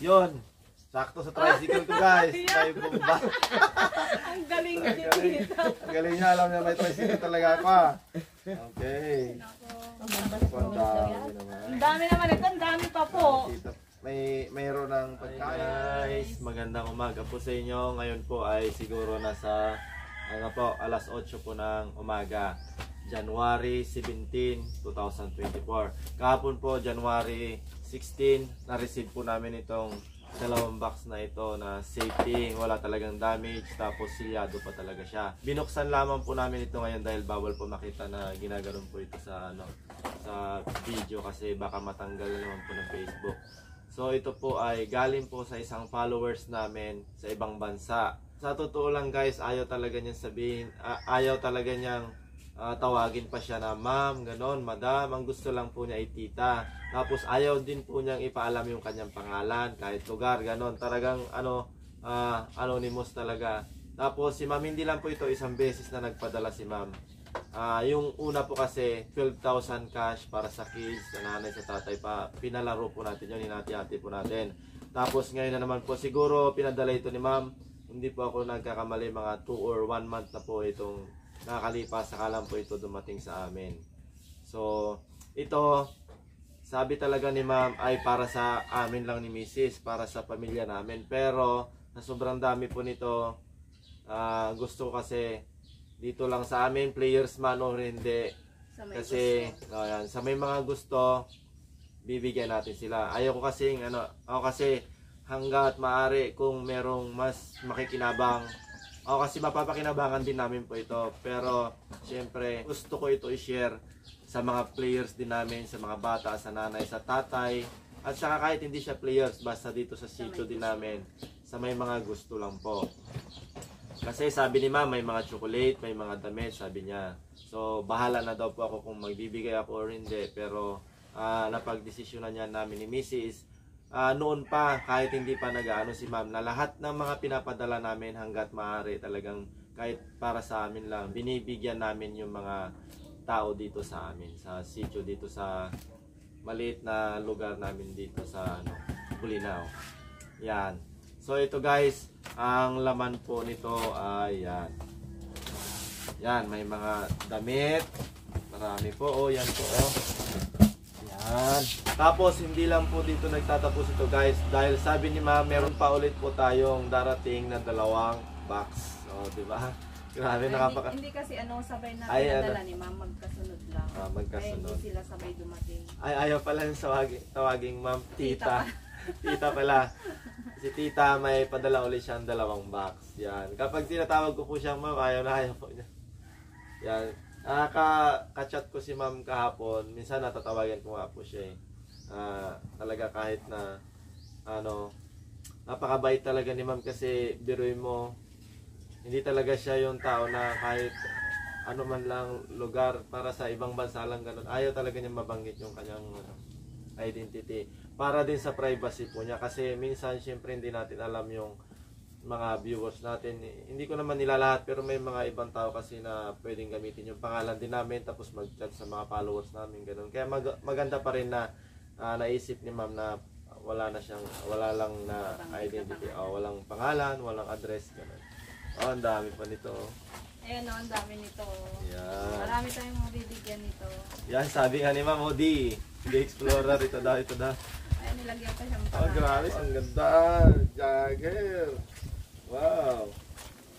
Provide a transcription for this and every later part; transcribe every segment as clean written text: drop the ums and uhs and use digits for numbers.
Yun. Sakto sa tricycle ko guys. May bomba. Ang galing din dito. Ang galing niya. Alam niya may tricycle talaga ako ah. Okay. Ang dami naman ito. Ang dami pa po. Mayroon ng pagkain. Guys, magandang umaga po sa inyo. Ngayon po ay siguro nasa alas 8 po ng umaga. January 17, 2024. Kahapon po, January 16, na-receive po namin itong dalawang box na ito na safety, wala talagang damage, tapos silyado pa talaga siya. Binuksan lamang po namin ito ngayon dahil bawal po makita na ginaganon po ito sa sa video kasi baka matanggal naman po ng Facebook. So ito po ay galing po sa isang followers namin sa ibang bansa. Sa totoo lang guys, ayaw talaga niyang sabihin, ayaw talaga niyang tawagin pa siya na ma'am, ganon, madam. Ang gusto lang po niya ay tita. Tapos ayaw din po niyang ipaalam yung kanyang pangalan, kahit lugar, ganon. Talagang anonymous talaga. Tapos si ma'am, hindi lang po ito isang beses na nagpadala si ma'am. Yung una po kasi 12,000 cash para sa kids, sa nanay, sa tatay pa. Pinalaro po natin yun, hinati-hati po natin. Tapos ngayon na naman po, siguro pinadala ito ni ma'am. Hindi po ako nagkakamali, mga 2 or 1 month na po itong nakakalipas, saka lang po ito dumating sa amin. So, ito, sabi talaga ni ma'am ay para sa amin lang ni Mrs., para sa pamilya namin. Pero, na sobrang dami po nito, gusto ko kasi dito lang sa amin, players man o hindi. Kasi, yan, sa may mga gusto, bibigyan natin sila. Ayaw ko kasi, ako kasi, hanggat maaari kung merong mas makikinabang, kasi mapapakinabangan din namin po ito. Pero syempre gusto ko ito i-share sa mga players din namin, sa mga bata, sa nanay, sa tatay. At saka kahit hindi siya players, basta dito sa sitio din namin, sa may mga gusto lang po. Kasi sabi ni ma'am, may mga chocolate, may mga damit, sabi niya. So bahala na daw po ako kung magbibigay ako or hindi. Pero napagdesisyonan niya namin ni Mrs. Noon pa, kahit hindi pa nag-ano si ma'am, na lahat ng mga pinapadala namin hanggat maaari talagang kahit para sa amin lang, binibigyan namin yung mga tao dito sa amin, sa sitio dito sa maliit na lugar namin dito sa Bulinaw. Yan. So ito guys, ang laman po nito ay yan. Yan, may mga damit. Marami po. Yan po. Yan. Tapos hindi lang po dito nagtatapos ito guys, dahil sabi ni ma'am meron pa ulit po tayong darating na 2 box. So, di ba? Grabe, nakapaka. Hindi kasi sabay na pinadala ni ma'am, magkasunod lang. Magkasunod. Kaya hindi sila sabay dumating. Ayaw pala yung tawaging ma'am tita. Tita pala. Si tita may padala ulit siyang 2 box. Yan. Kapag tinatawag ko po siyang ma'am, ayaw po niya. Yan. Ka-chat ko si ma'am kahapon, minsan natatawagan ko nga po siya talaga kahit na napakabait talaga ni ma'am kasi biruin mo, hindi talaga siya yung tao na kahit ano man lang lugar para sa ibang bansa lang ganun, ayaw talaga niya mabanggit yung kanyang identity para din sa privacy po niya kasi minsan syempre hindi natin alam yung mga viewers natin. Hindi ko naman nilalahat pero may mga ibang tao kasi na pwedeng gamitin yung pangalan din namin tapos mag-chat sa mga followers namin ganun. Kaya maganda pa rin na naisip ni ma'am na wala lang na identity, walang pangalan, walang address ganun. Ang dami pa nito. Ayan ang dami nito. Yan. Marami tayong mabibigyan nito. Yan, sabi nga ni ma'am, di Explorer, ito daw. Ayan, nilagyan pa siyang pangalan. Grabe, ang ganda. Jagger. Wow.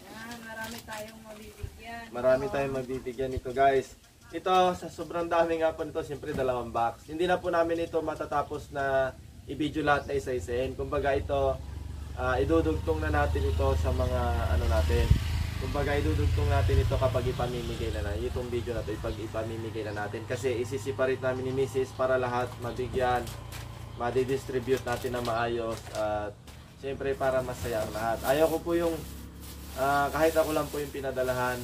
Yan, marami tayong mabibigyan. Marami tayong mabibigyan nito guys. Ito, sa sobrang dami nga po nito, siyempre 2 box. Hindi na po namin ito matatapos na i-video lahat na isa-isahin. Kumbaga ito, idudugtong na natin ito sa mga natin. Kumbaga idudugtong natin ito kapag ipamimigay na itong video na ito, ipamimigay na natin. Kasi isisiparate namin ni Mrs. para lahat mabigyan, madidistribute natin na maayos at siyempre para masaya ang lahat. Ayaw ko po yung kahit ako lang po yung pinadalahan,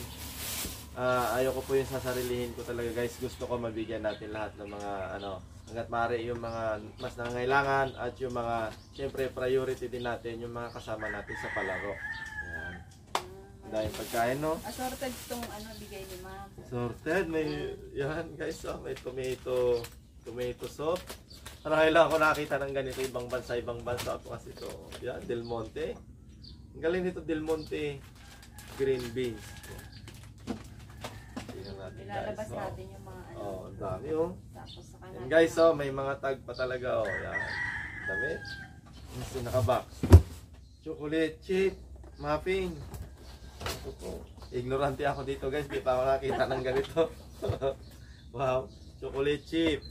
ayaw ko po yung sasarilihin ko talaga guys. Gusto ko mabigyan natin lahat ng mga hanggat maaari yung mga mas nangangailangan at yung mga siyempre priority din natin yung mga kasama natin sa palaro. Yan. Dahil pagkain Assorted itong bigay ni ma'am. Sorted, may yan guys, may tomato sauce. Marami lang ako nakita ng ganito ibang bansa po kasi ito. Yan, Del Monte. Ang galing nito Del Monte. Green beans. Tingnan natin Ilalabas guys. natin yung mga ano. Oh, ang dami oh. Tapos saka Yan natin. guys, oh, may mga tag pa talaga oh. Yan. Dami. Yung naka-box. Chocolate chip, muffin. Ito po. Ignorante ako dito guys, di pa ako nakita ng ganito. Wow, chocolate chip.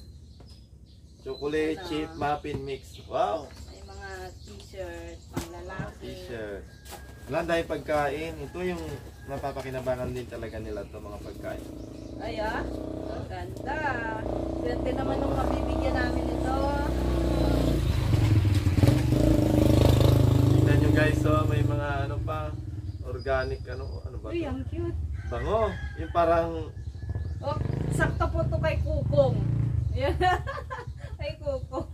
Chocolate chip muffin mix. Wow. May mga t-shirt, pang lalaki. T-shirt. Wala dahil pagkain. Ito yung napapakinabangan din talaga nila to mga pagkain. Ay ah, ang ganda. Swerte naman nung mabibigyan namin ito. Tignan nyo guys, oh, may mga ano pa, organic ano ba Uy, to? ang cute. Bango. Yung parang Oh, sakto po to kay Kukong. Yan. Kay Kukong.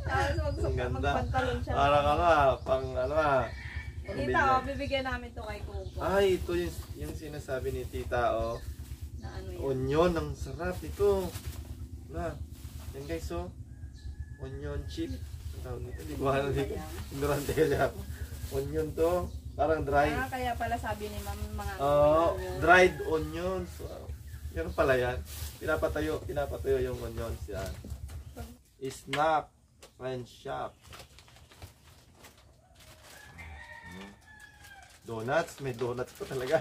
Tapos Ang ganda. magpantalon siya. parang pang ano Tita, oh, bibigyan namin to kay Kukong. Ay, ito yung sinasabi ni tita, oh. Na ano yan? Onion, ang sarap ito. Na, yan guys, oh. Onion chip. Ang tawag nito, di ko alam dito. Ignorante ka siya. Onion to, parang dry. Ah, kaya pala sabi ni ma'am mga Oh, ano yun. dried onions. Wow. Yan pala yan. Pinapatayo yung onions yan. Snack, French shop. Donuts, may donuts pa talaga.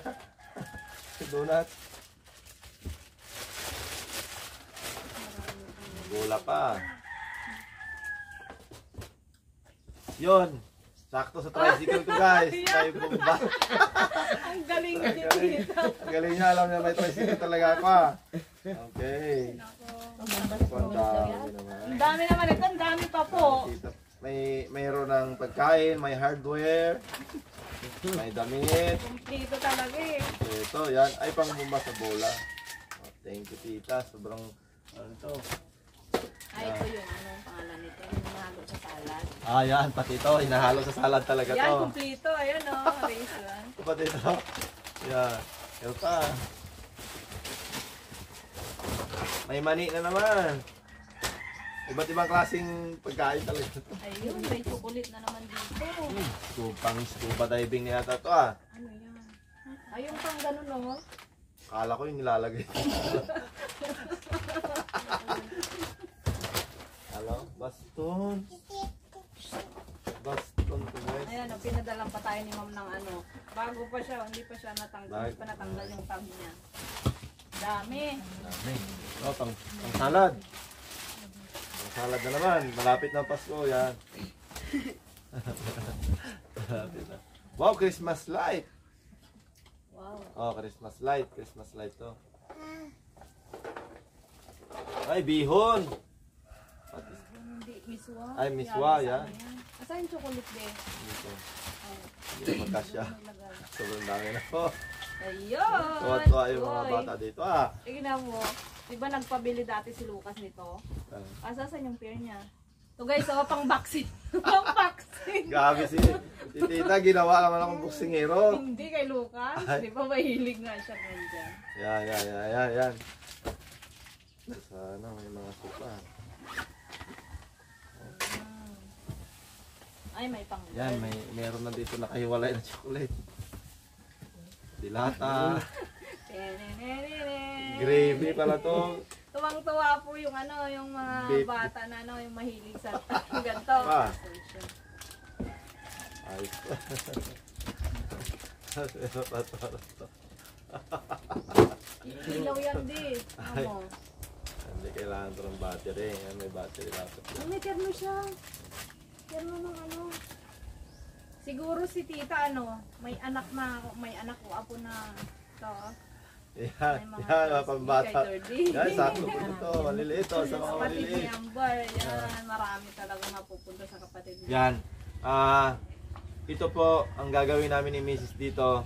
Donuts. Bola pa. Yon. Sakto sa tricycle ko guys. May bomba. Ang galing ni Galing. Tita. Ang galing niya, alam niya may tricycle talaga ako ah. Okay. Ang dami naman. Ang dami naman ito, ang dami pa po. Mayroon ng pagkain, may hardware, may damit. Kumplito talaga eh. Ito, yan. Ay, pang bomba sa bola. Oh, thank you, tita. Sobrang, ano to? Ay, ito yung anong pangalan nito, yung mahalo sa salad. Ah, yan. Pati ito. Hinahalo sa salad talaga Yan, to. kumplito. Ayan o, raisin. Pati ito. Yan. Ito pa. May mani na naman. Iba't ibang klaseng pagkain talaga ito. Ayun, may chocolate na naman dito. Scuba diving na yata ito ah. Ano yan? Ayun pang ganun o. Akala ko yung nilalagay. Hello? Baston. Baston to guys. Ayan, pinadalang pa tayo ni ma'am ng ano. Bago pa siya, hindi pa siya natanggal. Hindi pa natanggal yung tab niya. Dami. Dami. Oh, pang salad. Pang salad na naman. Malapit na Pasko yan. Malapit na. Wow, Christmas light. Wow. Oh, Christmas light. Christmas light to. Ay, bihon. Hindi, miswa. Ay, miswa, Yari sa yan. ano yan. Asan yung chocolate be? Dito. Oh. Hindi na magkasya. Naglagay. Sobrang dami na po. Ayun! Tuwa-tuwa yung mga Uy. bata dito. Ah. Tignan mo. Diba nagpabili dati si Lucas nito? Ah. Asasan yung pair niya? So guys, oh, pang vaccine. Pang vaccine. Gabi si tita, ginawa naman akong buksingero. Hindi kay Lucas. Ay. Di ba mahilig nga siya ganyan? Yan. Sana may mga supa. Ay, may pang Yan, meron na dito nakahiwalay na chocolate. Dilata. Gravy pala to. Tuwang-tuwa po yung ano, yung mga Beef. bata na ano, yung mahilig sa ganito. Pa. Ayos pa. Ilaw yan di. Ano? Hindi kailangan ito ng battery. Yan, may battery dapat. Oh, may terno siya. Terno ng ano. Siguro si tita ano, may anak ko apo na to. Yan, May mga yan, pambata. kay Thirdy. Yan, sakto po ito. Maliliit to, sa mga Kapatid ni maliliit. Amber, yan, marami talaga napupunta sa kapatid niya. Yan. Ito po, ang gagawin namin ni Mrs. dito,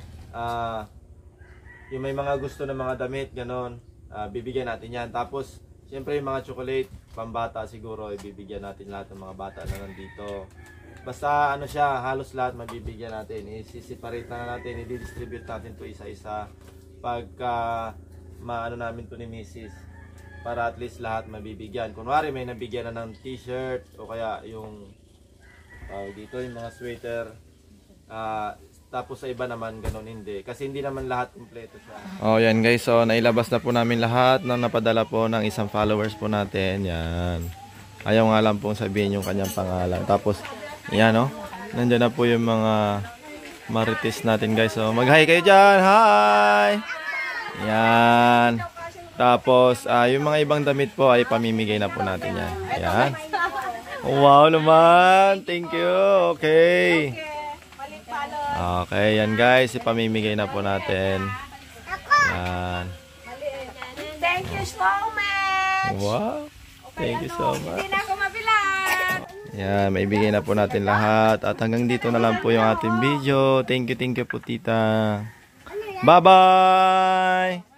yung may mga gusto ng mga damit, ganon, bibigyan natin yan. Tapos, siyempre yung mga chocolate, pambata siguro, ibibigyan natin lahat ng mga bata na nandito. Basta ano siya, halos lahat mabibigyan natin. I-separate na natin, i-distribute natin to isa-isa. Pagka maano namin to ni Mrs. para at least lahat mabibigyan. Kunwari may nabigyan na ng t-shirt o kaya yung dito yung mga sweater. Tapos sa iba naman ganun hindi. Kasi hindi naman lahat kumpleto siya. Oh, yan guys. So, nailabas na po namin lahat ng napadala po ng isang followers po natin. Yan. Ayaw nga lang pong sabihin yung kanyang pangalan. Tapos, yan oh. Nandiyan na po yung mga marites natin guys. So, mag-hi kayo dyan. Hi! Yan. Tapos, yung mga ibang damit po ay pamimigay na po natin yan. Yan. Wow naman. Thank you. Okay. Okay, yan guys, ipamimigay na po natin. Yan. Thank you so much. Wow. Thank you so much. Hindi na ako mabilan. Yan, maibigay na po natin lahat. At hanggang dito na lang po yung ating video. Thank you po tita. Bye-bye.